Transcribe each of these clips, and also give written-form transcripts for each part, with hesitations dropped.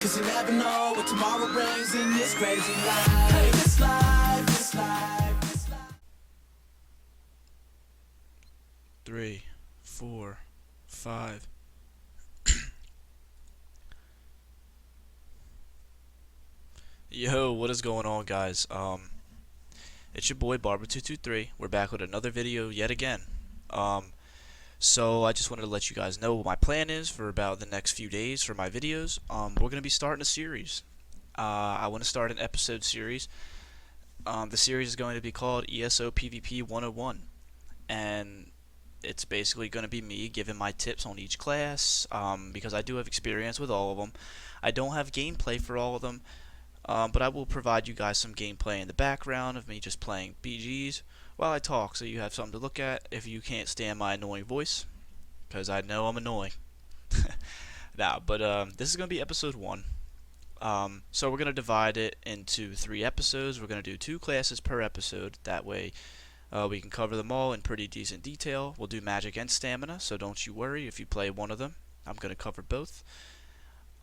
'Cause you never know what tomorrow brings in this crazy life. Hey, this life, this life, this life. 3, 4, 5. Yo, what is going on, guys? It's your boy Barber223. We're back with another video yet again. So I just wanted to let you guys know what my plan is for about the next few days for my videos. We're gonna be starting a series. I want to start an episode series. The series is going to be called ESO PvP 101, and it's basically going to be me giving my tips on each class, because I do have experience with all of them. I don't have gameplay for all of them, but I will provide you guys some gameplay in the background of me just playing BGs while I talk, so you have something to look at if you can't stand my annoying voice, because I know I'm annoying. This is going to be episode 1. So we're going to divide it into 3 episodes. We're going to do 2 classes per episode. That way we can cover them all in pretty decent detail. We'll do magic and stamina, so don't you worry if you play one of them. I'm going to cover both.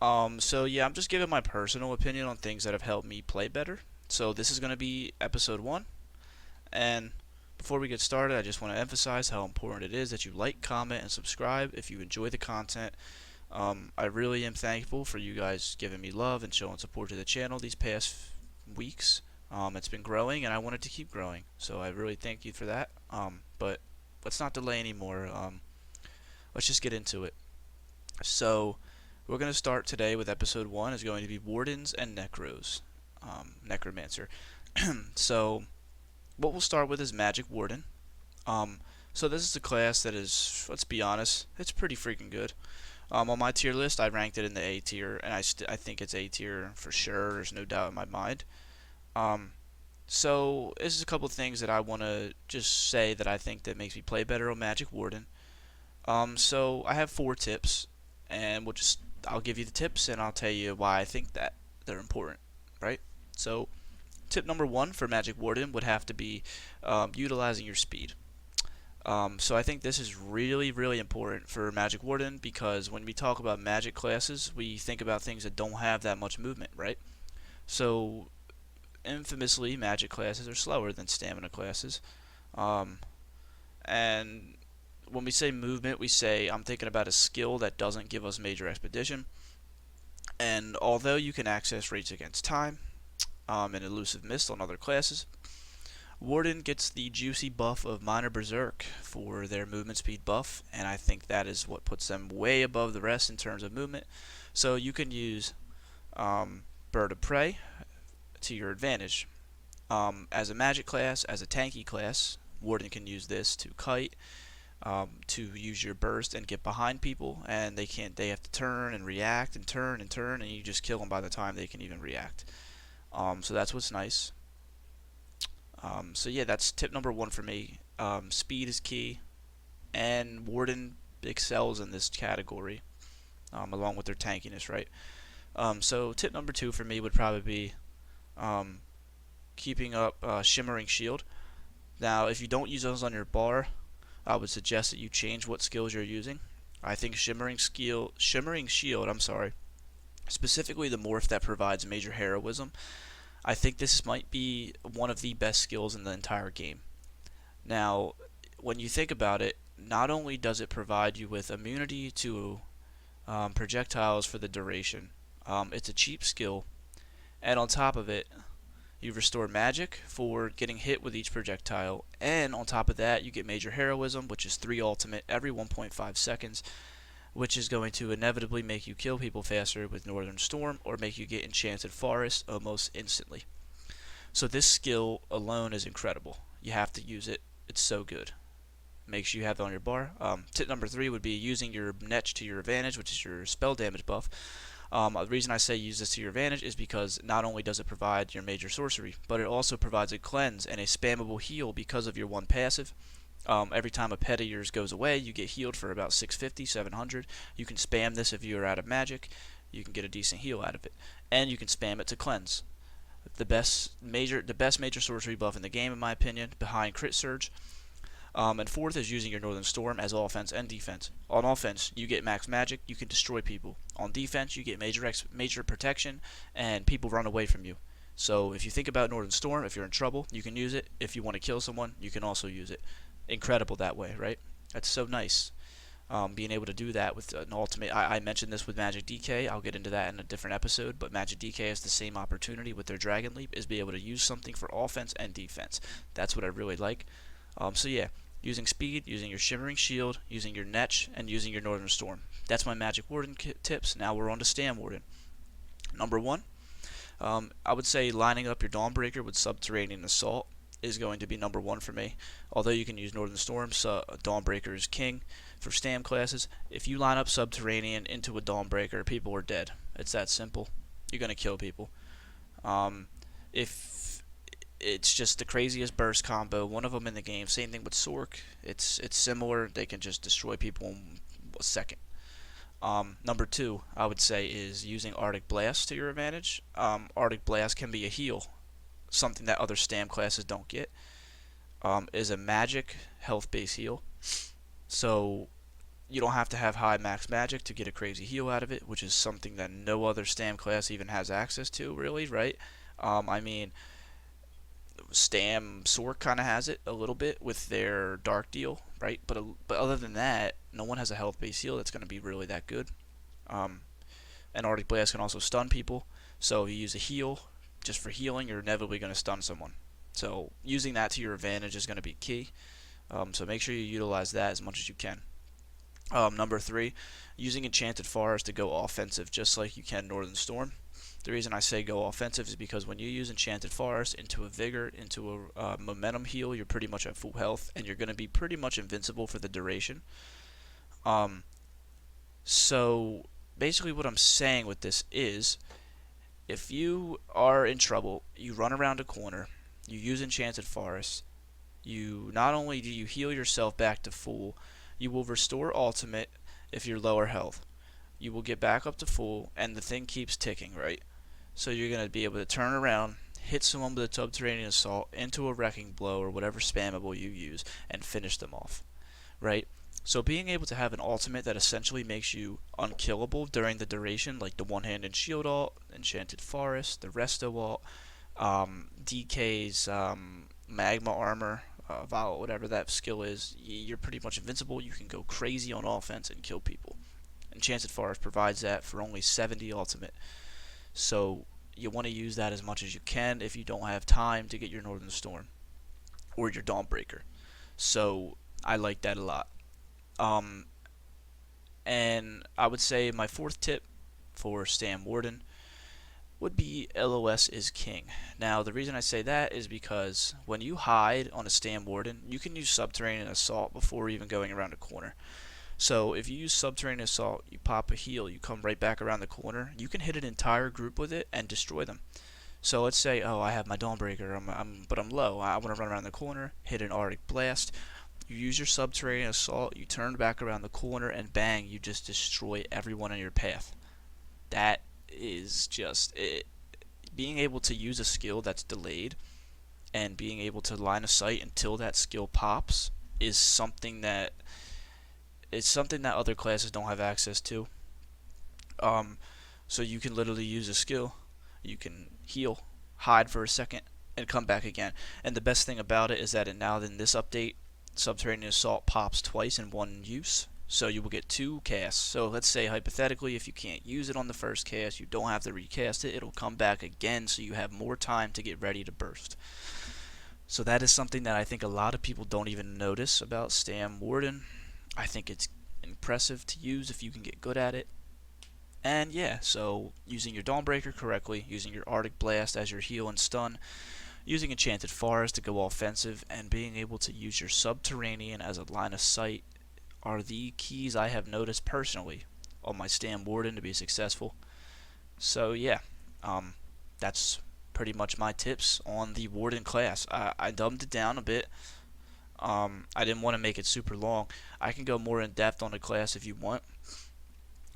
So yeah, I'm just giving my personal opinion on things that have helped me play better. So this is going to be episode 1. And before we get started, I just want to emphasize how important it is that you like, comment, and subscribe if you enjoy the content. I really am thankful for you guys giving me love and showing support to the channel these past weeks. It's been growing, and I want it to keep growing, so I really thank you for that. But let's not delay anymore. Let's just get into it. So we're going to start today with episode 1. Is going to be Wardens and Necros, Necromancer. So what we'll start with is Magic Warden. So this is a class that is, let's be honest, it's pretty freaking good. On my tier list, I ranked it in the A tier, and I think it's A tier for sure. There's no doubt in my mind. So this is a couple things that I want to just say that I think that makes me play better on Magic Warden. So I have 4 tips, and I'll give you the tips, and I'll tell you why I think that they're important, right? So tip number 1 for Magic Warden would have to be utilizing your speed. So I think this is really, really important for Magic Warden, because when we talk about magic classes, we think about things that don't have that much movement, right? So infamously, magic classes are slower than stamina classes. And when we say movement, we say I'm thinking about a skill that doesn't give us major expedition. And although you can access Rage Against Time and Elusive Mist on other classes, Warden gets the juicy buff of Minor Berserk for their movement speed buff, and I think that is what puts them way above the rest in terms of movement. So you can use Bird of Prey to your advantage. As a magic class, as a tanky class, Warden can use this to kite, to use your burst and get behind people, and they have to turn and react and turn and turn, and you just kill them by the time they can even react. So that's what's nice. So yeah, that's tip number 1 for me. Speed is key, and Warden excels in this category, along with their tankiness, right? So tip number 2 for me would probably be keeping up Shimmering Shield. Now, if you don't use those on your bar, I would suggest that you change what skills you're using. I think Shimmering Shield, specifically the morph that provides major heroism, I think this might be one of the best skills in the entire game. Now, when you think about it, not only does it provide you with immunity to projectiles for the duration, it's a cheap skill, and on top of it, you restore magic for getting hit with each projectile, and on top of that, you get major heroism, which is 3 ultimate every 1.5 seconds, which is going to inevitably make you kill people faster with Northern Storm, or make you get Enchanted Forest almost instantly. So this skill alone is incredible. You have to use it. It's so good. Make sure you have it on your bar. Tip number 3 would be using your Netch to your advantage, which is your spell damage buff. The reason I say use this to your advantage is because not only does it provide your major sorcery, but it also provides a cleanse and a spammable heal because of your 1 passive. Every time a pet of yours goes away, you get healed for about 650, 700. You can spam this if you're out of magic. You can get a decent heal out of it, and you can spam it to cleanse. The best major sorcery buff in the game, in my opinion, behind Crit Surge. And fourth is using your Northern Storm as offense and defense. On offense, you get max magic, you can destroy people. On defense, you get major protection, and people run away from you. So if you think about Northern Storm, if you're in trouble, you can use it. If you want to kill someone, you can also use it. Incredible that way, right? That's so nice. Being able to do that with an ultimate. I mentioned this with Magic DK. I'll get into that in a different episode, but Magic DK has the same opportunity with their Dragon Leap, is be able to use something for offense and defense. That's what I really like. So yeah, using speed, using your Shimmering Shield, using your Netch, and using your Northern Storm. That's my Magic Warden tips. Now we're on to Stand Warden. Number 1, I would say lining up your Dawnbreaker with Subterranean Assault is going to be number 1 for me. Although you can use Northern Storm, so Dawnbreaker is king for Stam classes. If you line up Subterranean into a Dawnbreaker, people are dead. It's that simple. You're going to kill people. If it's just the craziest burst combo, one of them in the game. Same thing with Sork. It's similar. They can just destroy people in a second. Number 2, I would say, is using Arctic Blast to your advantage. Arctic Blast can be a heal, something that other Stam classes don't get. Is a magic health base heal. So you don't have to have high max magic to get a crazy heal out of it, which is something that no other Stam class even has access to, really, right? I mean, Stam Sork kind of has it a little bit with their Dark Deal, right? But other than that, no one has a health base heal that's going to be really that good. And Arctic Blast can also stun people, so if you use a heal just for healing, you're inevitably going to stun someone. So using that to your advantage is going to be key. So make sure you utilize that as much as you can. Number 3, using Enchanted Forest to go offensive, just like you can Northern Storm. The reason I say go offensive is because when you use Enchanted Forest into a Vigor, into a Momentum heal, you're pretty much at full health, and you're going to be pretty much invincible for the duration. So basically what I'm saying with this is, if you are in trouble, you run around a corner, you use Enchanted Forest, you not only do you heal yourself back to full, you will restore ultimate if you're lower health. You will get back up to full, and the thing keeps ticking, right? So you're going to be able to turn around, hit someone with a Subterranean Assault into a Wrecking Blow or whatever spammable you use, and finish them off, right? So being able to have an ultimate that essentially makes you unkillable during the duration, like the One-Handed Shield ult, Enchanted Forest, the Resto ult, DK's Magma Armor, Violet, whatever that skill is, you're pretty much invincible. You can go crazy on offense and kill people. Enchanted Forest provides that for only 70 ultimate. So you want to use that as much as you can if you don't have time to get your Northern Storm or your Dawnbreaker. So I like that a lot. And I would say my 4th tip for Stam Warden would be LOS is king. Now the reason I say that is because when you hide on a Stam Warden, you can use Subterranean Assault before even going around a corner. So if you use Subterranean Assault, you pop a heal, you come right back around the corner, you can hit an entire group with it and destroy them. So let's say, oh, I have my Dawnbreaker, but I'm low, I want to run around the corner, hit an Arctic Blast. You use your Subterranean Assault, you turn back around the corner, and bang, you just destroy everyone in your path. That is just it. Being able to use a skill that's delayed and being able to line of sight until that skill pops is something that other classes don't have access to. So you can literally use a skill, you can heal, hide for a second, and come back again. And the best thing about it is that in this update, Subterranean Assault pops twice in one use. So you will get 2 casts. So let's say hypothetically, if you can't use it on the first cast, you don't have to recast it. It'll come back again, so you have more time to get ready to burst. So that is something that I think a lot of people don't even notice about Stam Warden. I think it's impressive to use if you can get good at it. And yeah, so using your Dawnbreaker correctly, using your Arctic Blast as your heal and stun, using Enchanted Forest to go offensive, and being able to use your Subterranean as a line of sight are the keys I have noticed personally on my Stam Warden to be successful. So yeah, that's pretty much my tips on the Warden class. I dumbed it down a bit. I didn't want to make it super long. I can go more in depth on the class if you want,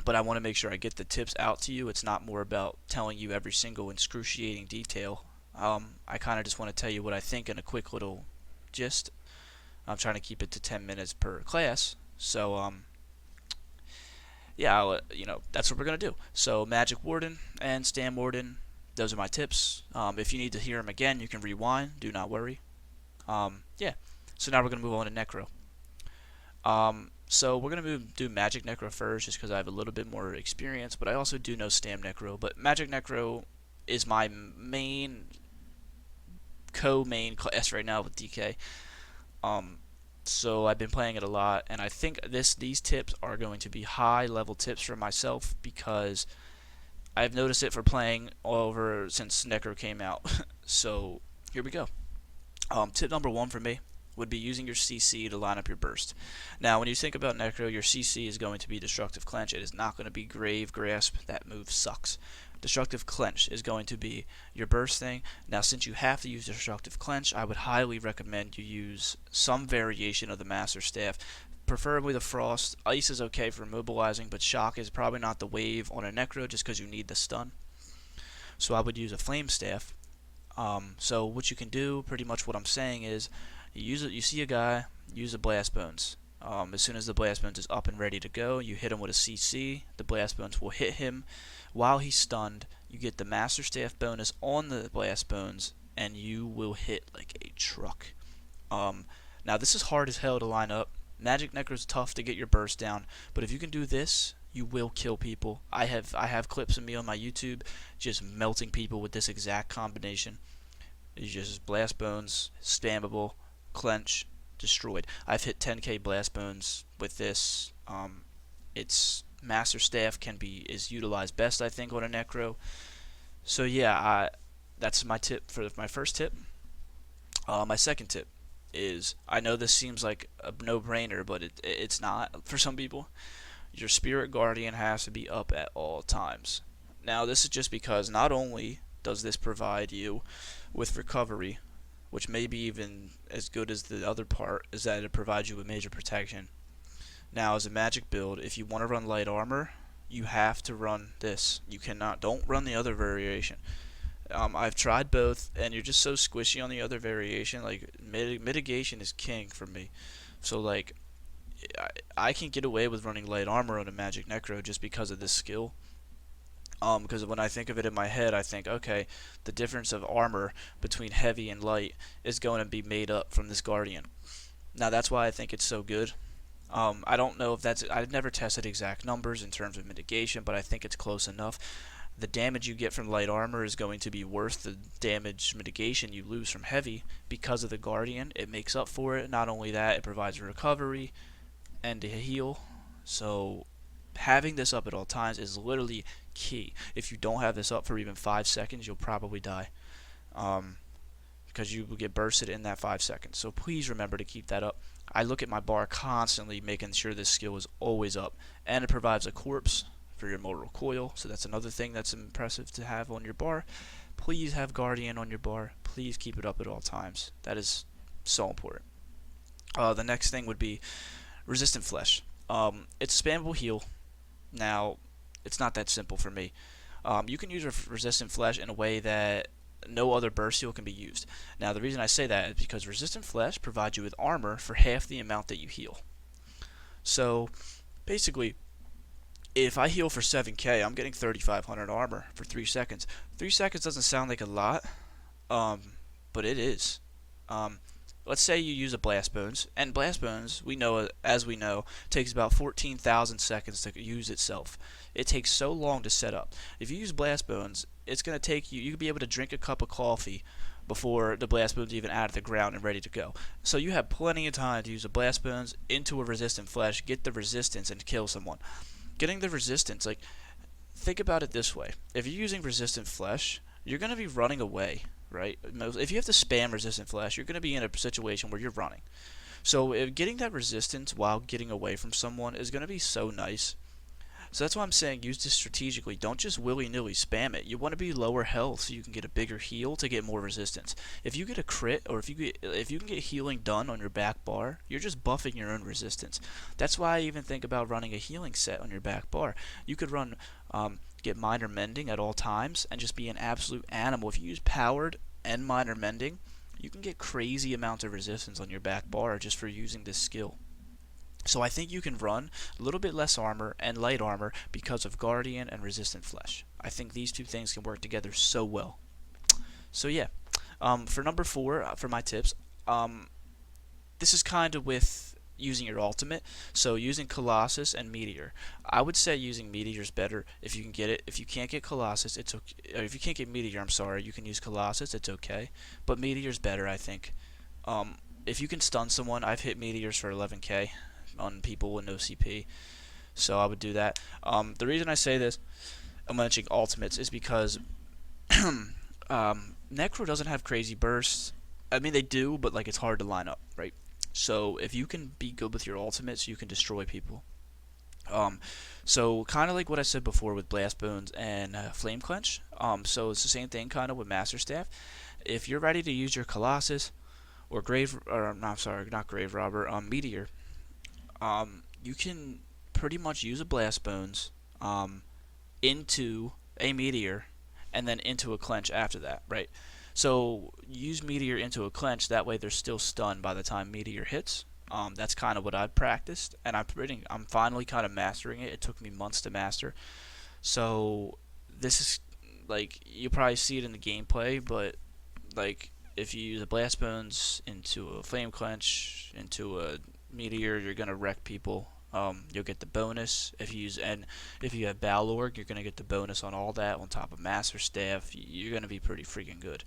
but I want to make sure I get the tips out to you. It's not more about telling you every single excruciating detail. I kind of just want to tell you what I think in a quick little gist. I'm trying to keep it to 10 minutes per class. So yeah, that's what we're gonna do. So Magic Warden and Stam Warden, those are my tips. If you need to hear them again, you can rewind. Do not worry. Yeah. So now we're gonna move on to Necro. So we're gonna do Magic Necro first, just because I have a little bit more experience, but I also do know Stam Necro. But Magic Necro is my main co-main class right now with DK. So I've been playing it a lot, and I think these tips are going to be high level tips for myself, because I've noticed it for playing all over since Necro came out. So here we go. Tip number 1 for me would be using your CC to line up your burst. Now, when you think about Necro, your CC is going to be Destructive Clench. It is not going to be Grave Grasp. That move sucks. Destructive Clench is going to be your burst thing. Now, since you have to use Destructive Clench, I would highly recommend you use some variation of the Master Staff, preferably the Frost. Ice is okay for immobilizing, but Shock is probably not the wave on a Necro, just because you need the stun. So I would use a Flame Staff. So what you can do, pretty much what I'm saying is, you see a guy, use a Blast Bones. As soon as the Blast Bones is up and ready to go, you hit him with a CC. The Blast Bones will hit him. While he's stunned, you get the Master Staff bonus on the Blast Bones, and you will hit like a truck. Now this is hard as hell to line up. Magic Necro is tough to get your burst down, but if you can do this, you will kill people. I have clips of me on my YouTube just melting people with this exact combination. You just Blast Bones, spammable, clench, destroyed. I've hit 10k Blast Bones with this. Its Master Staff is utilized best, I think, on a Necro. So yeah, that's my tip for my first tip. My second tip is, I know this seems like a no-brainer, but it's not for some people. Your Spirit Guardian has to be up at all times. Now, this is just because not only does this provide you with recovery, which may be even as good as the other part, is that it provides you with major protection. Now, as a magic build, if you want to run light armor, you have to run this. Don't run the other variation. I've tried both, and you're just so squishy on the other variation. Like, mitigation is king for me. So, like, I can get away with running light armor on a Magic Necro just because of this skill. Because when I think of it in my head, I think, okay, the difference of armor between heavy and light is going to be made up from this Guardian. Now, that's why I think it's so good. I don't know if I've never tested exact numbers in terms of mitigation, but I think it's close enough. The damage you get from light armor is going to be worth the damage mitigation you lose from heavy because of the Guardian. It makes up for it. Not only that, it provides a recovery and a heal. So having this up at all times is literally key. If you don't have this up for even 5 seconds, you'll probably die. Because you will get bursted in that 5 seconds. So please remember to keep that up. I look at my bar constantly, making sure this skill is always up. And it provides a corpse for your mortal coil, so that's another thing that's impressive to have on your bar. Please have Guardian on your bar. Please keep it up at all times. That is so important. The next thing would be Resistant Flesh. It's spammable heal. Now, it's not that simple for me. You can use Resistant Flesh in a way that no other burst heal can be used. Now, the reason I say that is because Resistant Flesh provides you with armor for half the amount that you heal. So, basically, if I heal for 7k, I'm getting 3,500 armor for 3 seconds. 3 seconds doesn't sound like a lot, but it is. Let's say you use a Blast Bones, and Blast Bones, as we know, takes about 14,000 seconds to use itself. It takes so long to set up. If you use Blast Bones, it's going to take you could be able to drink a cup of coffee before the Blast Bones even out of the ground and ready to go. So you have plenty of time to use a Blast Bones into a Resistant Flesh, get the resistance, and kill someone. Getting the resistance, like, think about it this way. If you're using Resistant Flesh, you're going to be running away, right? If you have to spam Resistant Flesh, you're going to be in a situation where you're running. So getting that resistance while getting away from someone is going to be so nice. So that's why I'm saying use this strategically. Don't just willy-nilly spam it. You want to be lower health so you can get a bigger heal to get more resistance. If you get a crit, or if you can get healing done on your back bar, you're just buffing your own resistance. That's why I even think about running a healing set on your back bar. You could run get Minor Mending at all times and just be an absolute animal. If you use Powered and Minor Mending, you can get crazy amounts of resistance on your back bar just for using this skill. So I think you can run a little bit less armor and light armor because of Guardian and Resistant Flesh. I think these two things can work together so well. So yeah, for number 4, for my tips, this is kind of with using your ultimate. So using Colossus and Meteor. I would say using Meteor is better if you can get it. If you can't get Colossus, it's okay. Or if you can't get Meteor, I'm sorry, you can use Colossus. It's okay, but Meteor's better, I think. If you can stun someone, I've hit Meteors for 11k on people with no CP, so I would do that. The reason I say this, I'm mentioning ultimates, is because Necro doesn't have crazy bursts. I mean, they do, but like it's hard to line up, right? So if you can be good with your ultimates, you can destroy people. So kind of like what I said before with Blast Bones and Flame Clench. So it's the same thing kind of with Master Staff. If you're ready to use your Colossus or not Grave Robber, Meteor, you can pretty much use a Blast Bones into a Meteor and then into a Clench after that, right? So use Meteor into a Clench, that way they're still stunned by the time Meteor hits. That's kind of what I've practiced, and I'm finally kind of mastering it. It took me months to master. So this is like, you probably see it in the gameplay, but like if you use a Blast Bones into a Flame Clench into a Meteor, you're gonna wreck people. You'll get the bonus if you have Balorg, you're gonna get the bonus on all that on top of Master Staff. You're gonna be pretty freaking good.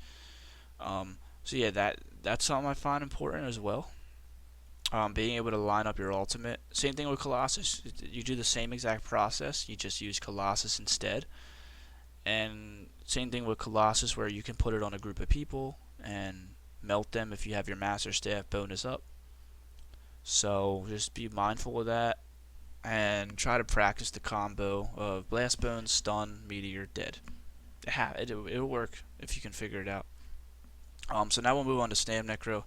So yeah, that's something I find important as well. Being able to line up your ultimate. Same thing with Colossus. You do the same exact process. You just use Colossus instead. And same thing with Colossus, where you can put it on a group of people and melt them if you have your Master Staff bonus up. So just be mindful of that and try to practice the combo of Blast Bones, Stun, Meteor, Dead. It'll work if you can figure it out. So now we'll move on to Stam Necro,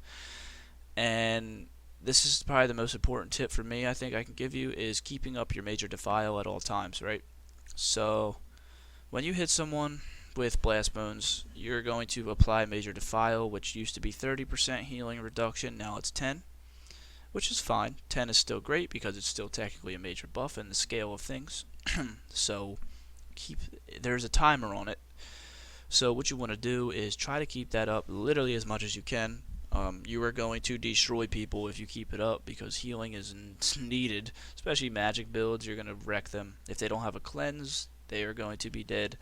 and this is probably the most important tip for me I think I can give you, is keeping up your Major Defile at all times, right? So when you hit someone with Blast Bones, you're going to apply Major Defile, which used to be 30% healing reduction, now it's 10, which is fine. 10 is still great because it's still technically a major buff in the scale of things. So there's a timer on it. So what you want to do is try to keep that up literally as much as you can. You are going to destroy people if you keep it up, because healing is needed, especially magic builds. You're going to wreck them. If they don't have a cleanse, they are going to be dead.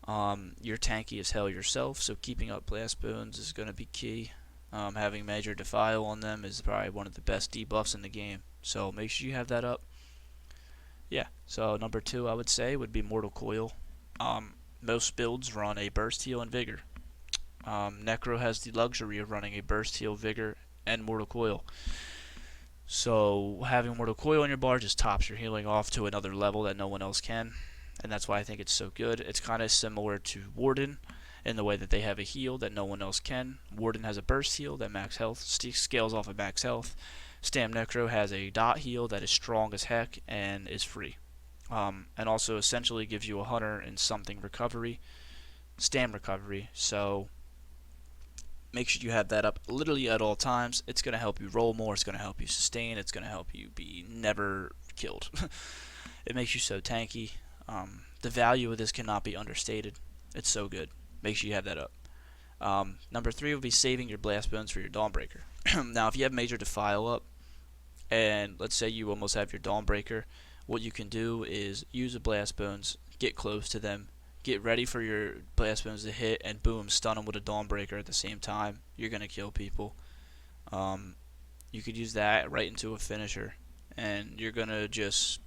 You're tanky as hell yourself, so keeping up Blast Bones is going to be key. Having Major Defile on them is probably one of the best debuffs in the game, so make sure you have that up. Yeah, so number 2 I would say would be Mortal Coil. Most builds run a Burst Heal and Vigor. Necro has the luxury of running a Burst Heal, Vigor, and Mortal Coil. So having Mortal Coil on your bar just tops your healing off to another level that no one else can, and that's why I think it's so good. It's kind of similar to Warden in the way that they have a heal that no one else can. Warden has a burst heal that max health scales off of max health. Stam Necro has a dot heal that is strong as heck and is free. And also essentially gives you 100 and something recovery, Stam recovery. So make sure you have that up literally at all times. It's going to help you roll more, it's going to help you sustain, it's going to help you be never killed. It makes you so tanky. The value of this cannot be understated. It's so good. Make sure you have that up. Number 3 would be saving your Blast Bones for your Dawnbreaker. Now, if you have Major Defile up, and let's say you almost have your Dawnbreaker, what you can do is use a Blast Bones, get close to them, get ready for your Blast Bones to hit, and boom, stun them with a Dawnbreaker at the same time. You're going to kill people. You could use that right into a finisher, and you're going to just...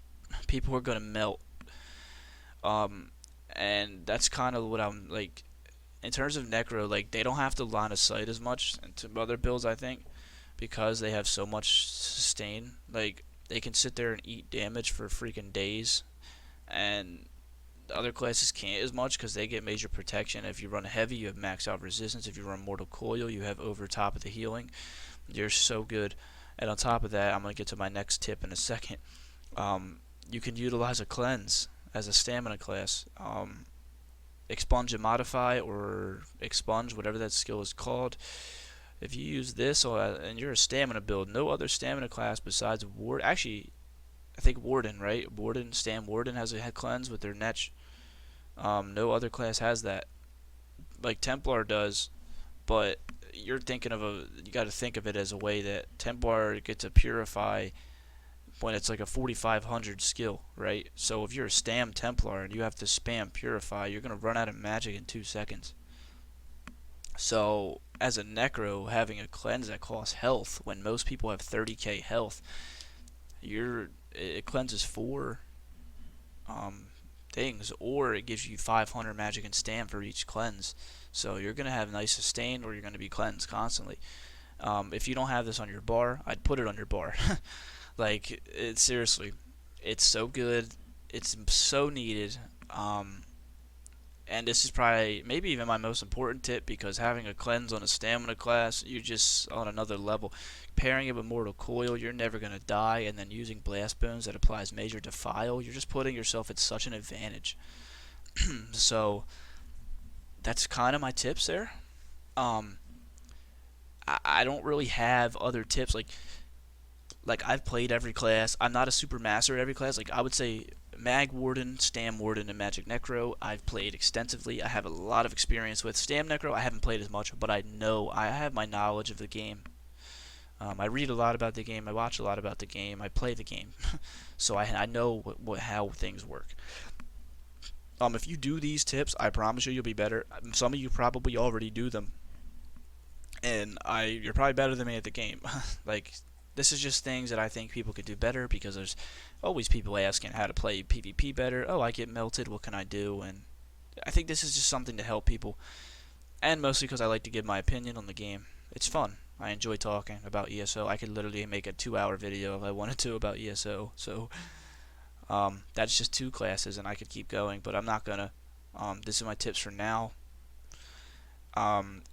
people are going to melt. And that's kind of what I'm like... In terms of Necro, like, they don't have to line of sight as much to other builds, I think, because they have so much sustain. Like, they can sit there and eat damage for freaking days, and the other classes can't as much because they get major protection. If you run heavy, you have max out resistance. If you run Mortal Coil, you have over top of the healing. You're so good. And on top of that, I'm going to get to my next tip in a second. You can utilize a cleanse as a stamina class. expunge and modify, or expunge, whatever that skill is called. If you use this and you're a stamina build, no other stamina class besides Warden. Actually, I think Warden, right? Warden has a head cleanse with their Netch. No other class has that. Like Templar does, but you're thinking of you got to think of it as a way that Templar gets to purify when it's like a 4500 skill, right? So if you're a Stam Templar and you have to spam purify, you're gonna run out of magic in 2 seconds. So as a Necro, having a cleanse that costs health when most people have 30k health, it cleanses 4 things, or it gives you 500 magic and stam for each cleanse. So you're gonna have nice sustain, or you're gonna be cleansed constantly. If you don't have this on your bar, I'd put it on your bar. Like, seriously, it's so good. It's so needed. And this is probably maybe even my most important tip, because having a cleanse on a stamina class, you're just on another level. Pairing it with Mortal Coil, you're never going to die, and then using Blast Bones that applies Major Defile, you're just putting yourself at such an advantage. So that's kind of my tips there. I don't really have other tips. Like I've played every class. I'm not a super master at every class. Like I would say Mag Warden, Stam Warden, and Magic Necro I've played extensively. I have a lot of experience with. Stam Necro I haven't played as much, but I have my knowledge of the game. I read a lot about the game. I watch a lot about the game. I play the game. So I know how things work. If you do these tips, I promise you'll be better. Some of you probably already do them, and you're probably better than me at the game. Like, this is just things that I think people could do better, because there's always people asking how to play PvP better. Oh, I get melted, what can I do? And I think this is just something to help people, and mostly because I like to give my opinion on the game. It's fun. I enjoy talking about ESO. I could literally make a 2-hour video if I wanted to about ESO. So that's just 2 classes, and I could keep going, but I'm not gonna. This is my tips for now.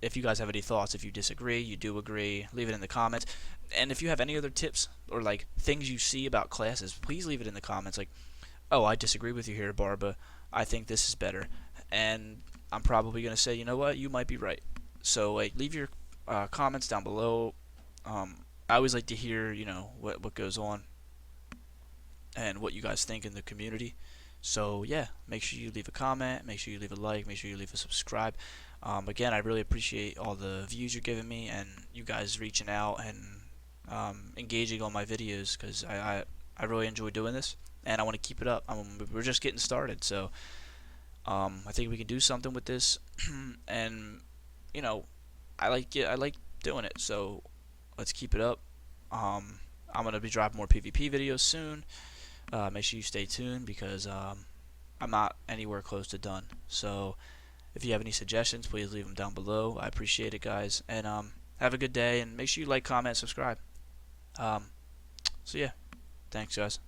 If you guys have any thoughts, if you disagree, you do agree, leave it in the comments. And if you have any other tips or like things you see about classes, please leave it in the comments. Like, oh, I disagree with you here, Barba. I think this is better. And I'm probably going to say, you know what, you might be right. So like, leave your comments down below. I always like to hear, what goes on and what you guys think in the community. So yeah, make sure you leave a comment, make sure you leave a like, make sure you leave a subscribe. Again, I really appreciate all the views you're giving me, and you guys reaching out and engaging on my videos, because I really enjoy doing this, and I want to keep it up. We're just getting started, so I think we can do something with this. And I like doing it, so let's keep it up. I'm gonna be dropping more PvP videos soon. Make sure you stay tuned, because I'm not anywhere close to done. So if you have any suggestions, please leave them down below. I appreciate it, guys. And have a good day, and make sure you like, comment, subscribe. So yeah, thanks, guys.